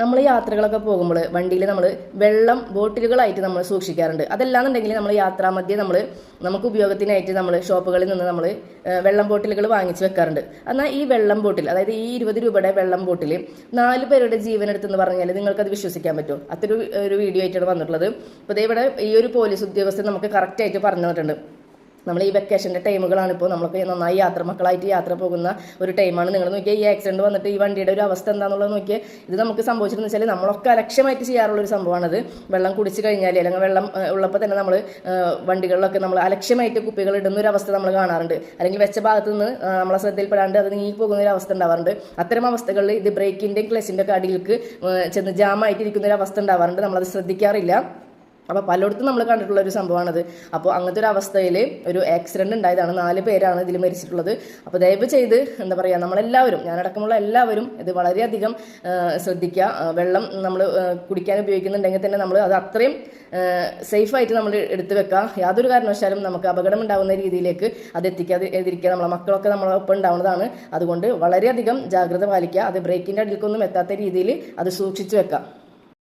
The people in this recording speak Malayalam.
നമ്മൾ യാത്രകളൊക്കെ പോകുമ്പോൾ വണ്ടിയിൽ നമ്മൾ വെള്ളം ബോട്ടിലുകളായിട്ട് നമ്മൾ സൂക്ഷിക്കാറുണ്ട്. അതല്ലാന്നുണ്ടെങ്കിൽ നമ്മൾ യാത്രാമധ്യേ നമുക്ക് ഉപയോഗത്തിനായിട്ട് നമ്മൾ ഷോപ്പുകളിൽ നിന്ന് നമ്മൾ വെള്ളം ബോട്ടിലുകൾ വാങ്ങിച്ച് വെക്കാറുണ്ട്. എന്നാൽ ഈ വെള്ളം ബോട്ടിൽ, അതായത് ഈ 20 രൂപയുടെ വെള്ളം ബോട്ടിൽ 4 പേരുടെ ജീവൻ എടുത്തെന്ന് പറഞ്ഞാൽ നിങ്ങൾക്കത് വിശ്വസിക്കാൻ പറ്റുമോ? ഒരു വീഡിയോ ആയിട്ടാണ് വന്നിട്ടുള്ളത്. അപ്പോൾ ഇവിടെ ഈ ഒരു പോലീസ് ഉദ്യോഗസ്ഥൻ നമുക്ക് കറക്റ്റായിട്ട് പറഞ്ഞു തന്നിട്ടുണ്ട്. നമ്മൾ ഈ വെക്കേഷൻ്റെ ടൈമുകളാണ് ഇപ്പോൾ നമുക്ക് നന്നായി മക്കളായിട്ട് യാത്ര പോകുന്ന ഒരു ടൈമാണ്. നിങ്ങൾ നോക്കിയാൽ ഈ ആക്സിഡൻറ്റ് വന്നിട്ട് ഈ വണ്ടിയുടെ ഒരു അവസ്ഥ എന്താണെന്നുള്ളത് നോക്കിയാൽ ഇത് നമുക്ക് സംഭവിച്ചിരുന്നു വെച്ചാൽ നമ്മളൊക്കെ അലക്ഷ്യമായിട്ട് ചെയ്യാറുള്ള ഒരു സംഭവമാണത്. വെള്ളം കുടിച്ച് കഴിഞ്ഞാൽ അല്ലെങ്കിൽ വെള്ളം ഉള്ളപ്പോൾ തന്നെ നമ്മൾ വണ്ടികളിലൊക്കെ നമ്മൾ അലക്ഷ്യമായിട്ട് കുപ്പികൾ ഇടുന്ന ഒരു അവസ്ഥ നമ്മൾ കാണാറുണ്ട്. അല്ലെങ്കിൽ വെച്ച ഭാഗത്ത് നിന്ന് നമ്മളെ ശ്രദ്ധയിൽപ്പെടാണ്ട് അത് നീങ്ങി പോകുന്ന ഒരു അവസ്ഥ ഉണ്ടാവാറുണ്ട്. അത്തരം അവസ്ഥകളിൽ ഇത് ബ്രേക്കിൻ്റെയും ക്ലച്ചിൻ്റെ ഒക്കെ അടിയിലേക്ക് ചെന്ന് ജാമായിട്ടിരിക്കുന്ന ഒരു അവസ്ഥ ഉണ്ടാവാറുണ്ട്. നമ്മളത് ശ്രദ്ധിക്കാറില്ല. അപ്പോൾ പലയിടത്തും നമ്മൾ കണ്ടിട്ടുള്ള ഒരു സംഭവമാണത്. അപ്പോൾ അങ്ങനത്തെ ഒരു അവസ്ഥയിൽ ഒരു ആക്സിഡൻറ്റ് ഉണ്ടായതാണ്. 4 പേരാണ് ഇതിൽ മരിച്ചിട്ടുള്ളത്. അപ്പോൾ ദയവ് ചെയ്ത് എന്താ പറയുക, നമ്മളെല്ലാവരും, ഞാനടക്കമുള്ള എല്ലാവരും ഇത് വളരെയധികം ശ്രദ്ധിക്കുക. വെള്ളം നമ്മൾ കുടിക്കാൻ ഉപയോഗിക്കുന്നുണ്ടെങ്കിൽ തന്നെ നമ്മൾ അത് അത്രയും സേഫായിട്ട് നമ്മൾ എടുത്തു വെക്കുക. യാതൊരു കാരണവശാലും നമുക്ക് അപകടം ഉണ്ടാകുന്ന രീതിയിലേക്ക് അത് എത്തിക്കാതിരിക്കുക. നമ്മളെ മക്കളൊക്കെ നമ്മളെ ഒപ്പം ഉണ്ടാവുന്നതാണ്. അതുകൊണ്ട് വളരെയധികം ജാഗ്രത പാലിക്കുക. അത് ബ്രേക്കിൻ്റെ അടിയിലേക്കൊന്നും എത്താത്ത രീതിയിൽ അത് സൂക്ഷിച്ചു വെക്കുക.